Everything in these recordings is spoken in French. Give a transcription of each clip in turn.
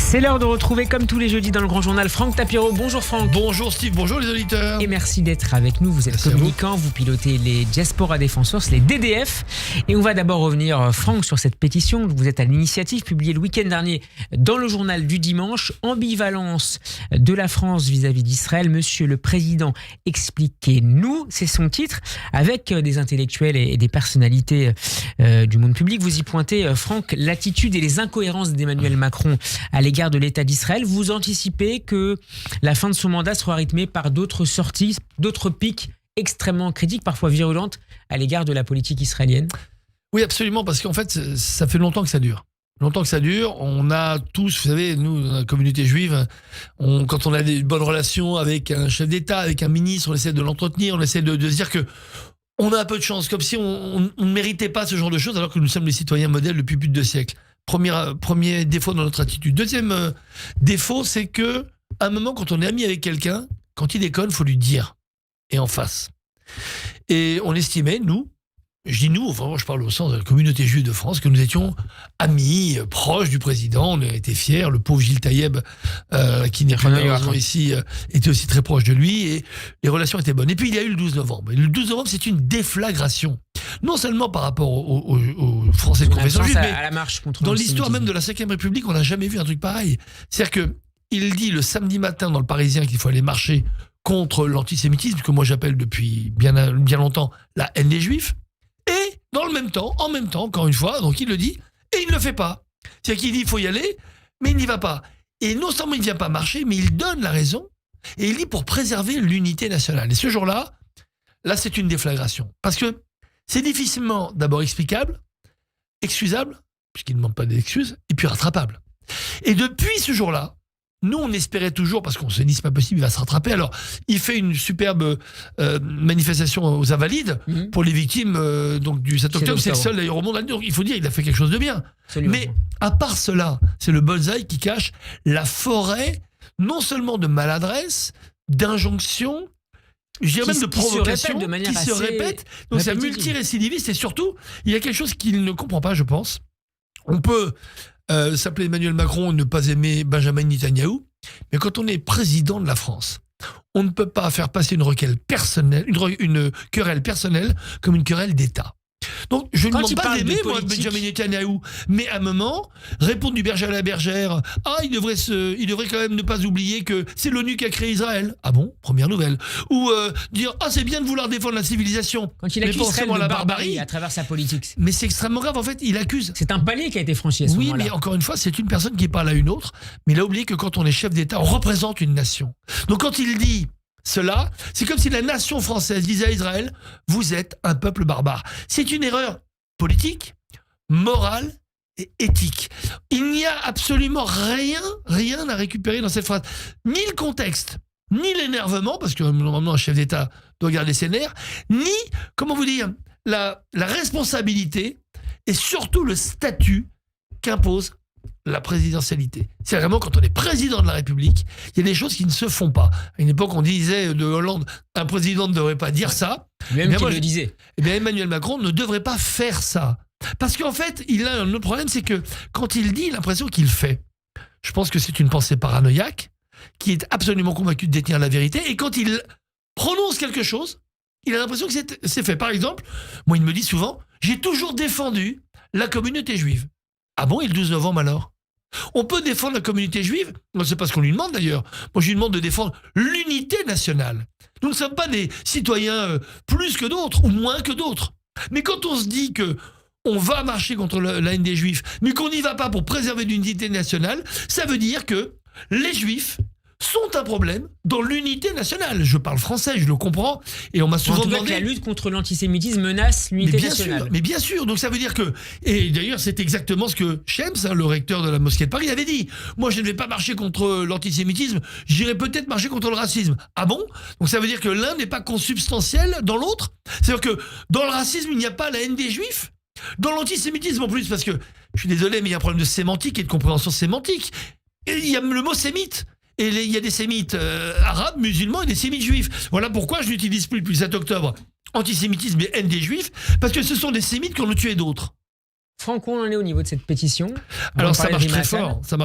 C'est l'heure de retrouver, comme tous les jeudis dans le Grand Journal, Franck Tapiro. Bonjour Franck. Bonjour Steve, bonjour les auditeurs. Et merci d'être avec nous. Vous êtes communicant, vous pilotez les Diaspora Defensors, les DDF. Et on va d'abord revenir, Franck, sur cette pétition. Vous êtes à l'initiative, publiée le week-end dernier dans le journal du dimanche. Ambivalence de la France vis-à-vis d'Israël. Monsieur le Président, expliquez-nous. C'est son titre. Avec des intellectuels et des personnalités du monde public, vous y pointez, Franck, l'attitude et les incohérences d'Emmanuel Macron à l'égard de l'État d'Israël. Vous anticipez que la fin de son mandat sera rythmée par d'autres sorties, d'autres pics extrêmement critiques, parfois virulentes, à l'égard de la politique israélienne? Oui, absolument, parce qu'en fait, ça fait longtemps que ça dure. Longtemps que ça dure. On a tous, vous savez, nous, dans la communauté juive, quand on a des bonnes relations avec un chef d'État, avec un ministre, on essaie de l'entretenir, on essaie de se dire que on a un peu de chance, comme si on ne méritait pas ce genre de choses, alors que nous sommes les citoyens modèles depuis plus de 2 siècles. Premier défaut dans notre attitude. Deuxième défaut, c'est que à un moment, quand on est ami avec quelqu'un, quand il déconne, faut lui dire, et en face. Et on estimait, nous, je dis nous, vraiment, je parle au sens de la communauté juive de France, que nous étions amis, proches du président. On a été fiers. Le pauvre Gilles Taïeb, qui n'est pas malheureusement ici, était aussi très proche de lui, et les relations étaient bonnes. Et puis il y a eu le 12 novembre. Et le 12 novembre, c'est une déflagration. Non seulement par rapport aux Français de confession juive, mais à la marche contre dans l'histoire même de la Ve République, on n'a jamais vu un truc pareil. C'est-à-dire qu'il dit le samedi matin dans le Parisien qu'il faut aller marcher contre l'antisémitisme, que moi j'appelle depuis bien longtemps la haine des Juifs, et en même temps, encore une fois, donc il le dit, et il ne le fait pas. C'est-à-dire qu'il dit il faut y aller, mais il n'y va pas. Et non seulement il ne vient pas marcher, mais il donne la raison, et il dit pour préserver l'unité nationale. Et ce jour-là, là c'est une déflagration. Parce que c'est difficilement d'abord explicable, excusable, puisqu'il ne demande pas d'excuses, et puis rattrapable. Et depuis ce jour-là, nous on espérait toujours, parce qu'on s'est dit c'est pas possible, il va se rattraper. Alors il fait une superbe manifestation aux Invalides pour les victimes donc du 7 octobre. C'est le seul d'ailleurs au monde. Donc il faut dire il a fait quelque chose de bien. Absolument. Mais à part cela, c'est le bonsaï qui cache la forêt non seulement de maladresse, d'injonctions, je dirais même de provocation qui se répète. Donc c'est multirécidiviste, et surtout, il y a quelque chose qu'il ne comprend pas, je pense. On peut s'appeler Emmanuel Macron et ne pas aimer Benjamin Netanyahou, mais quand on est président de la France, on ne peut pas faire passer une querelle personnelle comme une querelle d'État. Donc, je ne demande pas d'aimer, moi, Benjamin Netanyahou, mais à un moment, répondre du berger à la bergère, il devrait quand même ne pas oublier que c'est l'ONU qui a créé Israël. Ah bon? Première nouvelle. Ou dire, c'est bien de vouloir défendre la civilisation. Quand il accuse Israël de barbarie à travers sa politique. Mais c'est extrêmement grave, en fait, il accuse. C'est un palier qui a été franchi à ce moment-là. Oui, mais encore une fois, c'est une personne qui parle à une autre, mais il a oublié que quand on est chef d'État, on représente une nation. Donc quand il dit cela, c'est comme si la nation française disait à Israël, vous êtes un peuple barbare. C'est une erreur politique, morale et éthique. Il n'y a absolument rien à récupérer dans cette phrase. Ni le contexte, ni l'énervement, parce que normalement un chef d'État doit garder ses nerfs, ni, comment vous dire, la responsabilité et surtout le statut qu'impose la présidentialité. C'est vraiment quand on est président de la République, il y a des choses qui ne se font pas. À une époque, on disait de Hollande, un président ne devrait pas dire ça. Lui-même qui le disait. Eh bien, Emmanuel Macron ne devrait pas faire ça. Parce qu'en fait, il a un autre problème, c'est que quand il dit, il a l'impression qu'il fait. Je pense que c'est une pensée paranoïaque, qui est absolument convaincu de détenir la vérité, et quand il prononce quelque chose, il a l'impression que c'est fait. Par exemple, moi, il me dit souvent, j'ai toujours défendu la communauté juive. Ah bon, et le 12 novembre alors? On peut défendre la communauté juive, c'est pas ce qu'on lui demande d'ailleurs. Moi je lui demande de défendre l'unité nationale. Nous ne sommes pas des citoyens plus que d'autres ou moins que d'autres. Mais quand on se dit que on va marcher contre la haine des juifs, mais qu'on n'y va pas pour préserver l'unité nationale, ça veut dire que les juifs sont un problème dans l'unité nationale. Je parle français, je le comprends, et on m'a souvent demandé... que la lutte contre l'antisémitisme menace l'unité nationale. Mais bien sûr, donc ça veut dire que... Et d'ailleurs, c'est exactement ce que Schems, le recteur de la mosquée de Paris, avait dit. Moi, je ne vais pas marcher contre l'antisémitisme, j'irai peut-être marcher contre le racisme. Ah bon? Donc ça veut dire que l'un n'est pas consubstantiel dans l'autre? C'est-à-dire que dans le racisme, il n'y a pas la haine des juifs? Dans l'antisémitisme en plus, parce que, je suis désolé, mais il y a un problème de sémantique et de compréhension sémantique. Et il y a le mot sémite. Et il y a des sémites arabes, musulmans et des sémites juifs. Voilà pourquoi je n'utilise plus depuis le 7 octobre antisémitisme et haine des juifs, parce que ce sont des sémites qui ont tué d'autres. Franck, où on en est au niveau de cette pétition? Alors ça marche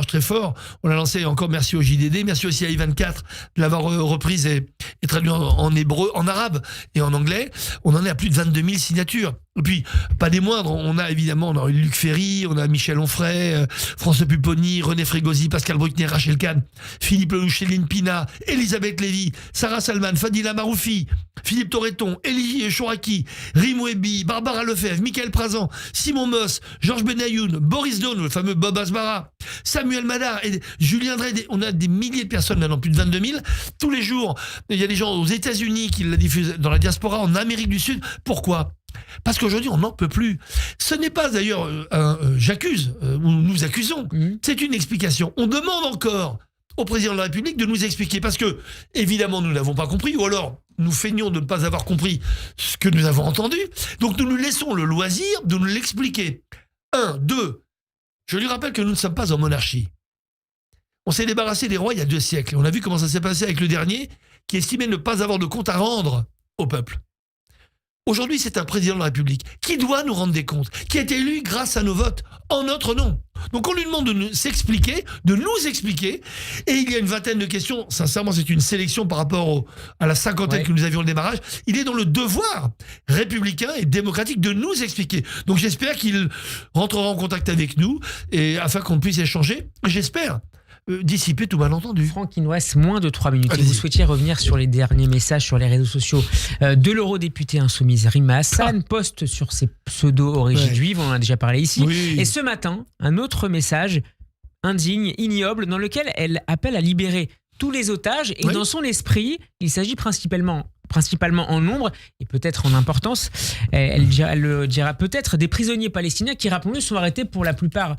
très fort, On l'a lancé, encore merci au JDD, merci aussi à I24 de l'avoir reprise et traduit en hébreu, en arabe et en anglais. On en est à plus de 22 000 signatures. Et puis, pas des moindres, on a eu Luc Ferry, on a Michel Onfray, François Pupponi, René Frégosi, Pascal Bruckner, Rachel Kahn, Philippe Lelouch, Céline Pina, Elisabeth Lévy, Sarah Salman, Fadila Maroufi, Philippe Torreton, Elie Chouraki, Rim Wehby, Barbara Lefebvre, Michael Prazan, Simon Moss, Georges Benayoun, Boris Daune, le fameux Bob Asbara, Samuel Madar et Julien Drey. On a des milliers de personnes maintenant, plus de 22 000. Tous les jours, il y a des gens aux États-Unis qui la diffusent, dans la diaspora, en Amérique du Sud. Pourquoi ? Parce qu'aujourd'hui, on n'en peut plus. Ce n'est pas d'ailleurs j'accuse, ou nous accusons. C'est une explication. On demande encore au président de la République de nous expliquer. Parce que, évidemment, nous n'avons pas compris, ou alors nous feignons de ne pas avoir compris ce que nous avons entendu. Donc nous nous laissons le loisir de nous l'expliquer. 1, 2, je lui rappelle que nous ne sommes pas en monarchie. On s'est débarrassé des rois il y a 2 siècles. On a vu comment ça s'est passé avec le dernier, qui estimait ne pas avoir de compte à rendre au peuple. Aujourd'hui, c'est un président de la République qui doit nous rendre des comptes, qui a été élu grâce à nos votes, en notre nom. Donc on lui demande de nous expliquer, et il y a une vingtaine de questions. Sincèrement, c'est une sélection par rapport à la cinquantaine que nous avions au démarrage. Il est dans le devoir républicain et démocratique de nous expliquer. Donc j'espère qu'il rentrera en contact avec nous, et afin qu'on puisse échanger. J'espère dissiper tout malentendu. Franck, il nous reste moins de 3 minutes. Et vous souhaitiez revenir sur les derniers messages sur les réseaux sociaux de l'eurodéputée insoumise Rima Hassan, poste sur ses pseudo-origines juives, on en a déjà parlé ici. Oui. Et ce matin, un autre message indigne, ignoble, dans lequel elle appelle à libérer tous les otages. Et dans son esprit, il s'agit principalement en nombre et peut-être en importance. Elle le dira peut-être des prisonniers palestiniens qui, rappelons-le, sont arrêtés pour la plupart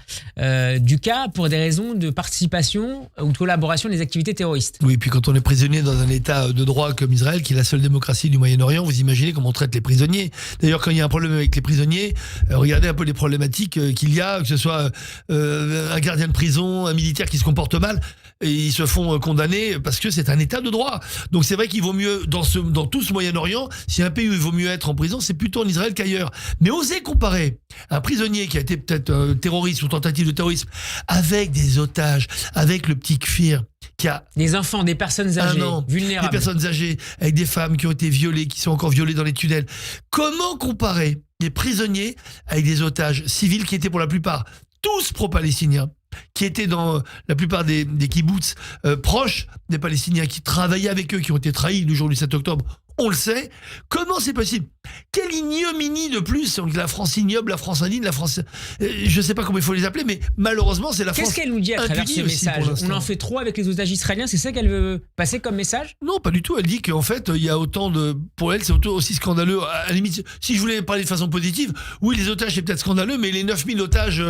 du cas pour des raisons de participation ou de collaboration des activités terroristes. Oui, puis quand on est prisonnier dans un état de droit comme Israël, qui est la seule démocratie du Moyen-Orient, vous imaginez comment on traite les prisonniers. D'ailleurs, quand il y a un problème avec les prisonniers, regardez un peu les problématiques qu'il y a, que ce soit un gardien de prison, un militaire qui se comporte mal, et ils se font condamner parce que c'est un état de droit. Donc c'est vrai qu'il vaut mieux, dans tout ce Moyen-Orient, si un pays où il vaut mieux être en prison, c'est plutôt en Israël qu'ailleurs. Mais oser comparer un prisonnier qui a été peut-être terroriste ou tentative de terrorisme avec des otages, avec le petit Kfir, qui a des enfants, des personnes âgées, vulnérables. Des personnes âgées, avec des femmes qui ont été violées, qui sont encore violées dans les tunnels. Comment comparer des prisonniers avec des otages civils qui étaient pour la plupart tous pro-palestiniens, qui étaient dans la plupart des kibboutz proches des Palestiniens, qui travaillaient avec eux, qui ont été trahis le jour du 7 octobre, on le sait. Comment c'est possible ? Quelle ignominie de plus, la France ignoble, la France indigne, la France... je ne sais pas comment il faut les appeler, mais malheureusement, c'est la France. Qu'est-ce qu'elle nous dit à travers ce message ? On en fait trop avec les otages israéliens, c'est ça qu'elle veut passer comme message ? Non, pas du tout. Elle dit qu'en fait, il y a autant de... Pour elle, c'est aussi scandaleux. À la limite, si je voulais parler de façon positive, oui, les otages, c'est peut-être scandaleux, mais les 9000 otages...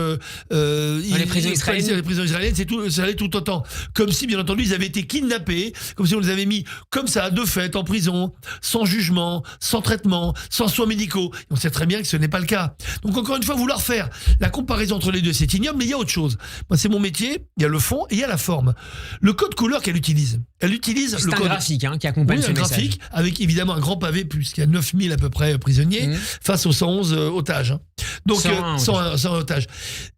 les prisons israéliennes, ça allait tout autant. Comme si, bien entendu, ils avaient été kidnappés, comme si on les avait mis comme ça, de fait, en prison, sans jugement, sans traitement, sans soins médicaux. Et on sait très bien que ce n'est pas le cas. Donc encore une fois, vouloir faire la comparaison entre les deux, c'est ignoble, mais il y a autre chose. Moi, c'est mon métier, il y a le fond et il y a la forme. Le code couleur qu'elle utilise. Elle utilise le code graphique qui accompagne ce message. Graphique avec évidemment un grand pavé, puisqu'il y a 9000 à peu près prisonniers face aux 111 otages. Donc 101 otages.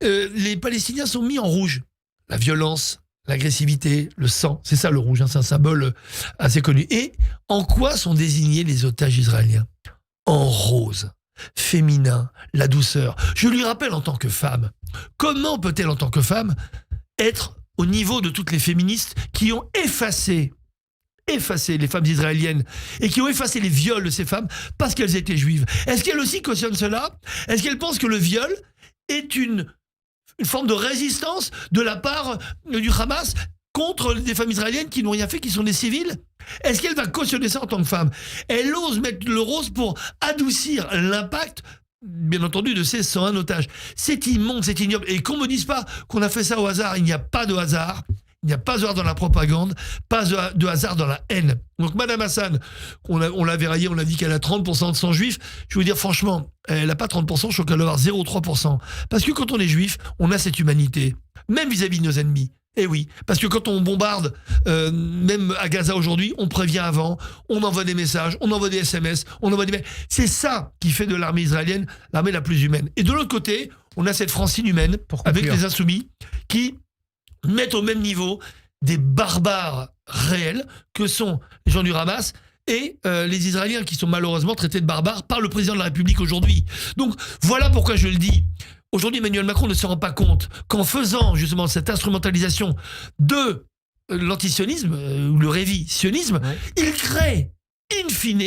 Les Palestiniens sont mis en rouge. La violence, l'agressivité, le sang, c'est ça le rouge, c'est un symbole assez connu. Et en quoi sont désignés les otages israéliens ? En rose, féminin, la douceur. Je lui rappelle en tant que femme, comment peut-elle en tant que femme être au niveau de toutes les féministes qui ont effacé les femmes israéliennes et qui ont effacé les viols de ces femmes parce qu'elles étaient juives. Est-ce qu'elle aussi cautionne cela ? Est-ce qu'elle pense que le viol est une forme de résistance de la part du Hamas contre des femmes israéliennes qui n'ont rien fait, qui sont des civils ? Est-ce qu'elle va cautionner ça en tant que femme ? Elle ose mettre le rose pour adoucir l'impact, bien entendu, de ces 101 otages. C'est immonde, c'est ignoble. Et qu'on ne me dise pas qu'on a fait ça au hasard. Il n'y a pas de hasard. Il n'y a pas de hasard dans la propagande, pas de hasard dans la haine. Donc Madame Hassan, on l'avait raillé, on a dit qu'elle a 30% de sang juif. Je veux dire franchement, elle n'a pas 30%, je crois qu'elle doit avoir 0,3%. Parce que quand on est juif, on a cette humanité, même vis-à-vis de nos ennemis. Eh oui, parce que quand on bombarde, même à Gaza aujourd'hui, on prévient avant, on envoie des messages, on envoie des SMS, on envoie des mails. C'est ça qui fait de l'armée israélienne l'armée la plus humaine. Et de l'autre côté, on a cette France inhumaine avec les insoumis qui mettent au même niveau des barbares réels que sont les gens du Hamas et les Israéliens qui sont malheureusement traités de barbares par le président de la République aujourd'hui. Donc voilà pourquoi je le dis. Aujourd'hui, Emmanuel Macron ne se rend pas compte qu'en faisant justement cette instrumentalisation de l'antisionisme ou le révisionnisme, il crée in fine,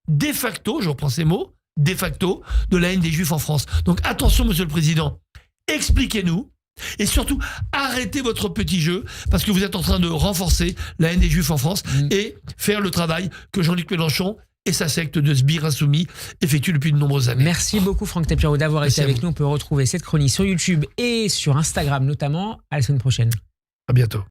de facto, je reprends ces mots, de facto, de la haine des Juifs en France. Donc attention, Monsieur le Président, expliquez-nous. Et surtout, arrêtez votre petit jeu parce que vous êtes en train de renforcer la haine des Juifs en France et faire le travail que Jean-Luc Mélenchon et sa secte de sbires insoumis effectuent depuis de nombreuses années. Merci beaucoup Franck Tapiro d'avoir été avec nous. On peut retrouver cette chronique sur YouTube et sur Instagram notamment. À la semaine prochaine. À bientôt.